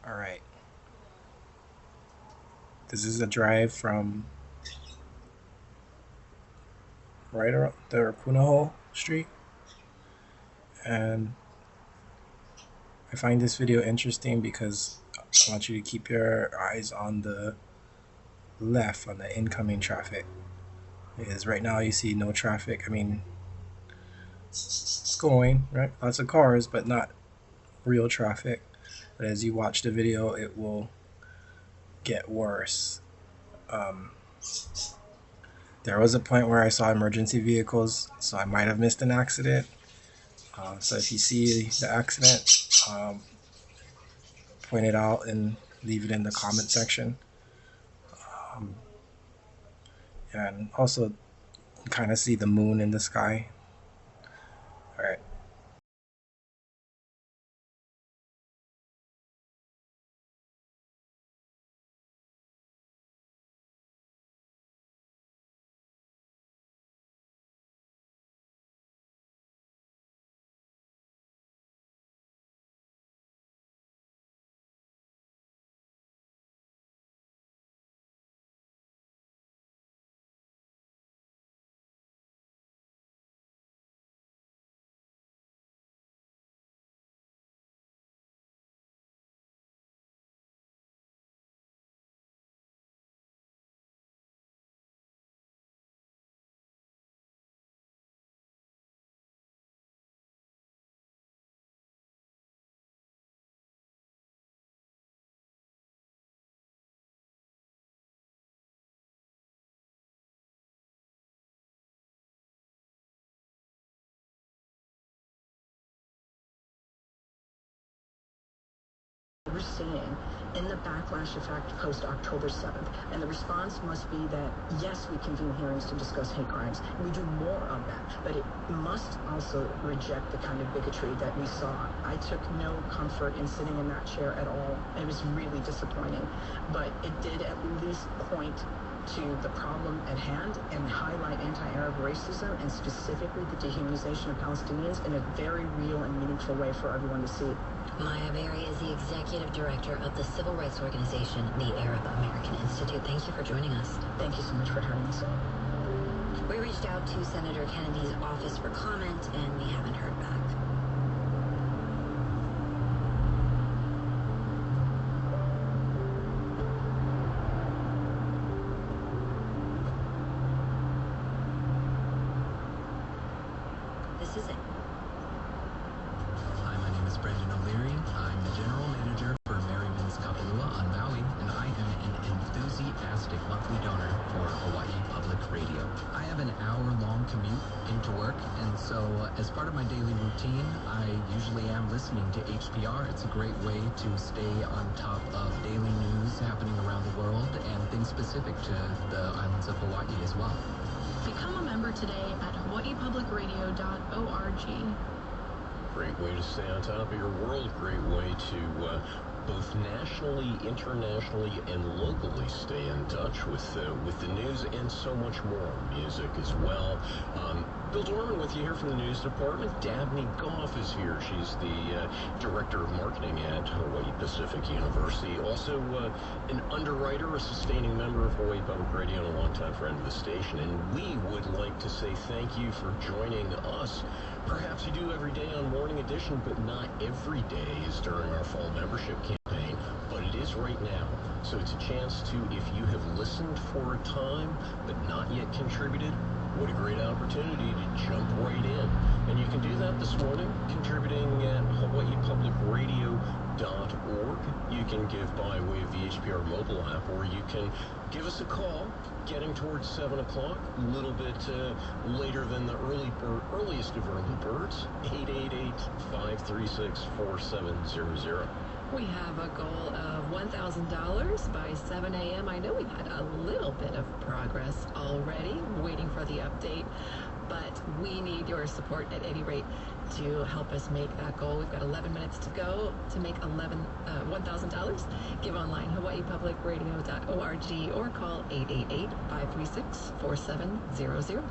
Alright. This is a drive from right around the Punahou Street. And I find this video interesting because I want you to keep your eyes on the left, on the incoming traffic. Because right now you see no traffic. I mean, it's going, right? Lots of cars, but not real traffic. But as you watch the video, it will get worse. There was a point where I saw emergency vehicles, so I might have missed an accident. So if you see the accident, point it out and leave it in the comment section. And also kind of see the moon in the sky. All right. We're seeing in the backlash effect post October 7th, and the response must be that yes, we convene hearings to discuss hate crimes, we do more of that, but it must also reject the kind of bigotry that we saw. I took no comfort in sitting in that chair at all. It was really disappointing, but it did at least point to the problem at hand and highlight anti-Arab racism and specifically the dehumanization of Palestinians in a very real and meaningful way for everyone to see. Maya Berry is the executive director of the civil rights organization, the Arab American Institute. Thank you for joining us. Thank you so much for having us. We reached out to Senator Kennedy's office for comment, and we haven't heard back. This is it. Hi, my name is Brendan O'Leary. I'm the general manager for Merriman's Kapalua on Maui, and I am an enthusiastic monthly donor for Hawaii Public Radio. I have an hour-long commute into work, and so as part of my daily routine, I usually am listening to HPR. It's a great way to stay on top of daily news happening around the world and things specific to the islands of Hawaii as well. Become a member today at hawaiipublicradio.org. Great way to stay on top of your world. Great way to both nationally, internationally, and locally stay in touch with the news and so much more. Music as well. Bill Dorman with you here from the news department. Dabney Goff is here. She's the director of marketing at Hawaii Pacific University. Also an underwriter, a sustaining member of Hawaii Public Radio, and a longtime friend of the station. And we would like to say thank you for joining us. Perhaps you do every day on Morning Edition, but not every day is during our fall membership campaign, but it is right now. So it's a chance to, if you have listened for a time, but not yet contributed, what a great opportunity to jump right in. And you can do that this morning, contributing at hawaiipublicradio.org. You can give by way of the HPR mobile app, or you can give us a call, getting towards 7 o'clock, a little bit later than the earliest of early birds, 888-536-4700. We have a goal of $1,000 by 7 a.m. I know we've had a little bit of progress already, waiting for the update, but we need your support at any rate to help us make that goal. We've got 11 minutes to go to make $1,000. Give online, hawaiipublicradio.org, or call 888-536-4700.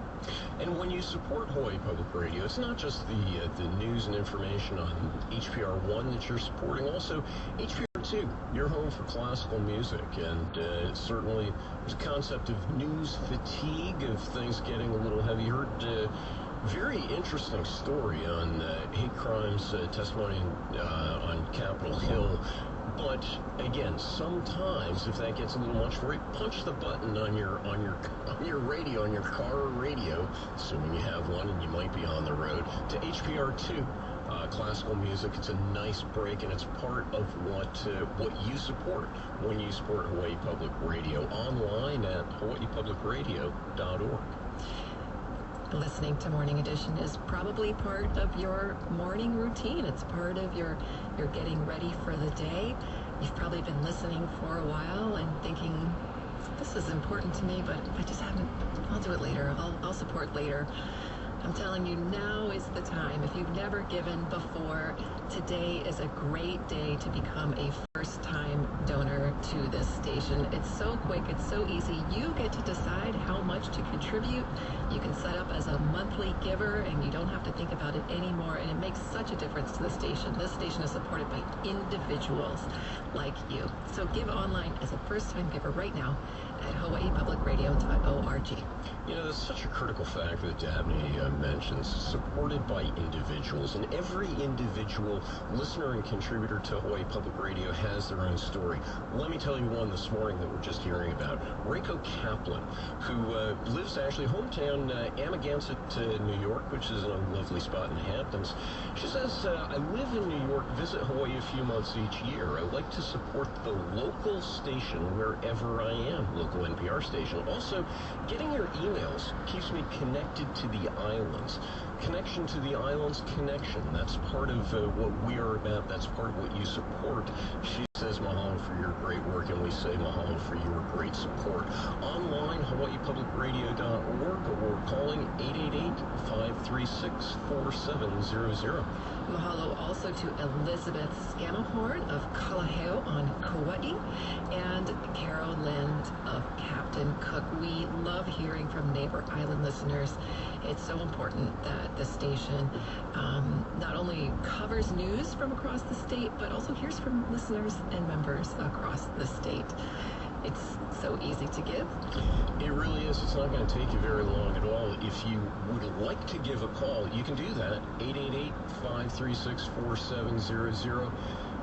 And when you support Hawaii Public Radio, it's not just the news and information on HPR1 that you're supporting, also HPR2 HPR2, your home for classical music, and certainly there's a concept of news fatigue, of things getting a little heavy. You heard very interesting story on hate crimes, testimony on Capitol Hill. But again, sometimes if that gets a little much for you, punch the button on your radio, on your car radio, assuming you have one and you might be on the road, to HPR2. Classical music. It's a nice break, and it's part of what you support when you support Hawaii Public Radio, online at hawaiipublicradio.org. Listening to Morning Edition is probably part of your morning routine. It's part of your getting ready for the day. You've probably been listening for a while and thinking, this is important to me, but I just haven't. I'll do it later. I'll support later. I'm telling you, now is the time. If you've never given before, today is a great day to become a first-time donor to this station. It's so quick. It's so easy. You get to decide how much to contribute. You can set up as a monthly giver, and you don't have to think about it anymore, and it makes such a difference to the station. This station is supported by individuals like you. So give online as a first-time giver right now at hawaiipublicradio.org. You know, that's such a critical factor that Dabney mentions, supported by individuals, and every individual listener and contributor to Hawaii Public Radio has their own story. Let me tell you one this morning that we're just hearing about. Reiko Kaplan, who lives actually hometown Amagansett, New York, which is in a lovely spot in Hamptons. She says, I live in New York, visit Hawaii a few months each year. I like to support the local station wherever I am, local NPR station. Also, getting your emails keeps me connected to the islands. Connection to the islands, connection. That's part of what we are about. That's part of what you support. She says mahalo for your great work, and we say mahalo for your great support. Online, hawaiipublicradio.org, or calling 888-536-4700. Mahalo also to Elizabeth Scamahorn of Kalaheo on Kauai and Carol Lind of Captain Cook. We love hearing from neighbor island listeners. It's so important that the station not only covers news from across the state, but also hears from listeners and members across the state. It's so easy to give. It really is. It's not going to take you very long at all. If you would like to give a call, you can do that. 888-536-4700.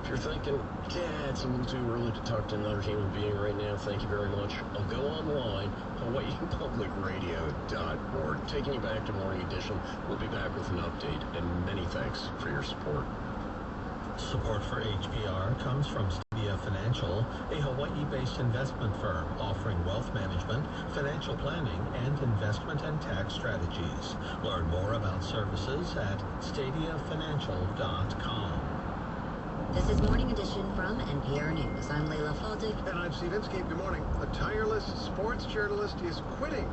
If you're thinking, yeah, it's a little too early to talk to another human being right now, thank you very much. I'll go online, hawaiipublicradio.org. Taking you back to Morning Edition. We'll be back with an update, and many thanks for your support. Support for HPR comes from Stevia Financial, a Hawaii-based investment firm offering wealth management, financial planning, and investment and tax strategies. Learn more about services at stadiafinancial.com. This is Morning Edition from NPR News. I'm Leila Faldick. And I'm Steve Inskeep. Good morning. A tireless sports journalist is quitting.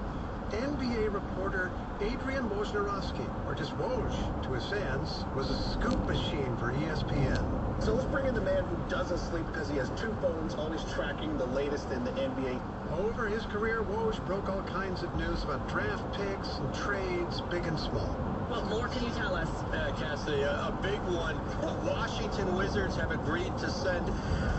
NBA reporter Adrian Wojnarowski, or just Woj to his fans, was a scoop machine for ESPN. So let's bring in the man who doesn't sleep because he has two phones, always tracking the latest in the NBA. Over his career, Woj broke all kinds of news about draft picks and trades, big and small. What more can you tell us? Cassidy, a big one. The Washington Wizards have agreed to send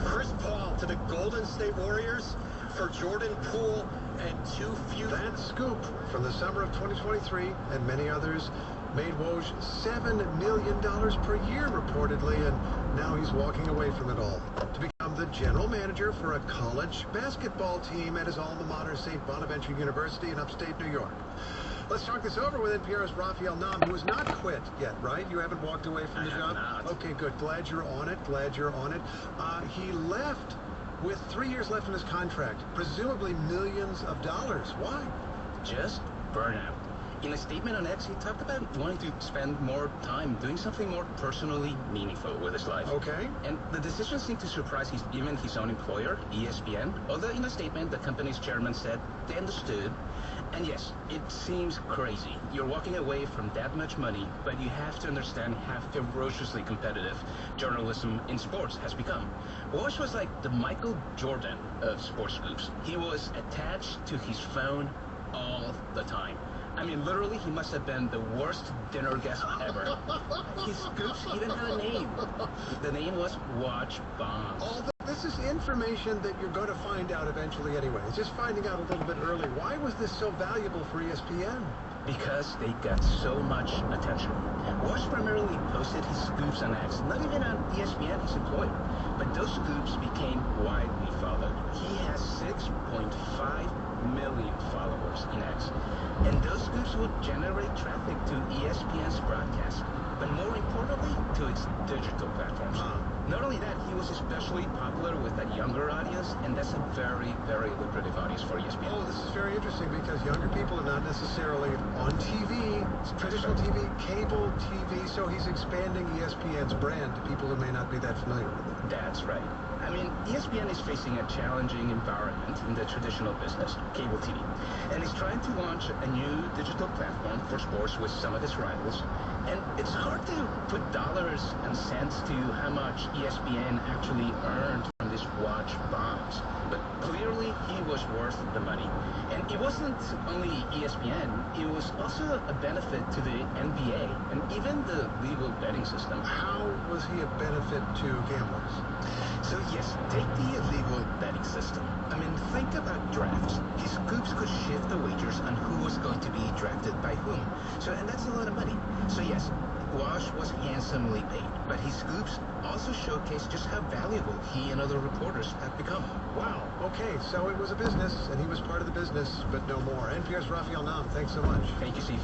Chris Paul to the Golden State Warriors for Jordan Poole and two future. That scoop from the summer of 2023 and many others made Woj $7 million per year, reportedly, and now he's walking away from it all to become the general manager for a college basketball team at his alma mater, St. Bonaventure University in upstate New York. Let's talk this over with NPR's Raphael Nam, who has not quit yet, right? You haven't walked away from the job? Not. Okay, good. Glad you're on it. Glad you're on it. He left with 3 years left in his contract, presumably millions of dollars. Why? Just burnout. In a statement on X, he talked about wanting to spend more time doing something more personally meaningful with his life. Okay. And the decision seemed to surprise even his own employer, ESPN, although in a statement, the company's chairman said they understood. And yes, it seems crazy. You're walking away from that much money, but you have to understand how ferociously competitive journalism in sports has become. Walsh was like the Michael Jordan of sports scoops. He was attached to his phone all the time. I mean, literally, he must have been the worst dinner guest ever. His scoops even had a name. The name was Watch Bomb. All this information that you're going to find out eventually anyway. It's just finding out a little bit early. Why was this so valuable for ESPN? Because they got so much attention. Woj primarily posted his scoops on X, not even on ESPN, his employer. But those scoops became widely followed. He has 6.5 million followers in X. And those scoops would generate traffic to ESPN's broadcast, but more importantly, to its digital platforms. Not only that, he was especially popular with a younger audience, and that's a very, very lucrative audience for ESPN. Oh, this is very interesting because younger people are not necessarily on TV, traditional TV, cable TV, so he's expanding ESPN's brand to people who may not be that familiar with it. That's right. I mean, ESPN is facing a challenging environment in the traditional business, cable TV, and is trying to launch a new digital platform for sports with some of its rivals. And it's hard to put dollars and cents to how much ESPN actually earned from these watch bombs. But clearly, he was worth the money. And it wasn't only ESPN, it was also a benefit to the NBA and even the legal betting system. How was he a benefit to gamblers? So yes, take the illegal betting system. I mean, think about drafts. His scoops could shift the wagers on who was going to be drafted by whom. So, and that's a lot of money. So yes, Woj was handsomely paid, but his scoops also showcase just how valuable he and other reporters have become. Wow. Okay, so it was a business, and he was part of the business, but no more. NPR's Rafael Nam, thanks so much. Thank you, Steve.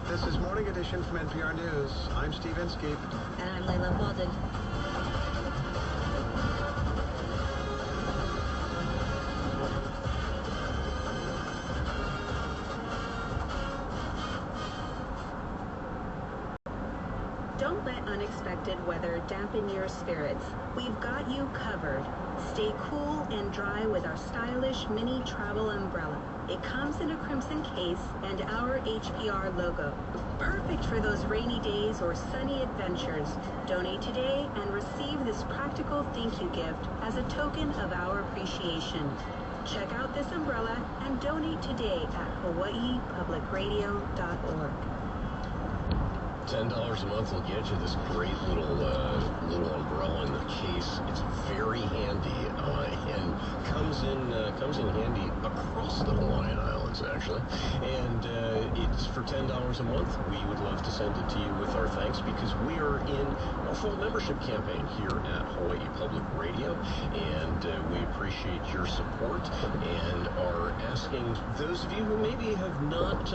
This is Morning Edition from NPR News. I'm Steve Inskeep. And I'm Layla Walden. Don't let unexpected weather dampen your spirits. We've got you covered. Stay cool and dry with our stylish mini travel umbrella. It comes in a crimson case and our HPR logo. Perfect for those rainy days or sunny adventures. Donate today and receive this practical thank you gift as a token of our appreciation. Check out this umbrella and donate today at hawaiipublicradio.org. $10 a month will get you this great little umbrella in the case. It's very handy and comes in handy across the Hawaiian Islands actually. And it's for $10 a month. We would love to send it to you with our thanks because we are in a full membership campaign here at Hawaii Public Radio, and we appreciate your support and are asking those of you who maybe have not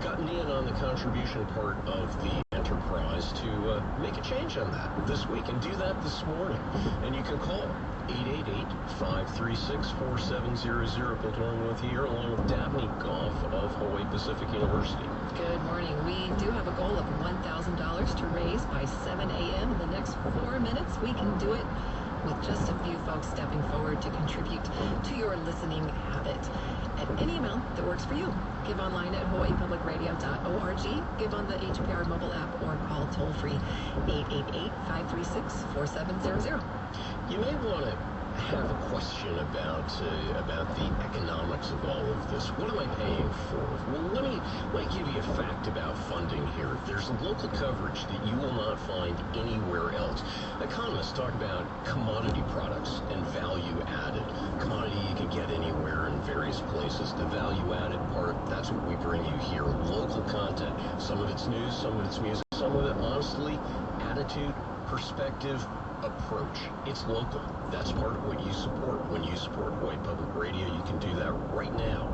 gotten in on the contribution part of the enterprise to make a change on that this week and do that this morning. And you can call 888-536-4700. Bill Dorman with you here along with Dabney Goff of Hawaii Pacific University. Good morning. We do have a goal of $1,000 to raise by 7 a.m. in the next 4 minutes. We can do it with just a few folks stepping forward to contribute to your listening habit at any amount that works for you. Give online at hawaiipublicradio.org, give on the HPR mobile app, or call toll-free 888-536-4700. You may want to have a question about the economics of all of this. What am I paying for? Well, let me give you a fact about funding here. There's local coverage that you will not find anywhere else. Economists talk about commodity products and value added. Commodity you can get anywhere in various places. The value added part, that's what we bring you here. Local content. Some of it's news, some of it's music, some of it, honestly, attitude, perspective, approach. It's local. That's part of what you support. When you support Hawaii Public Radio, you can do that right now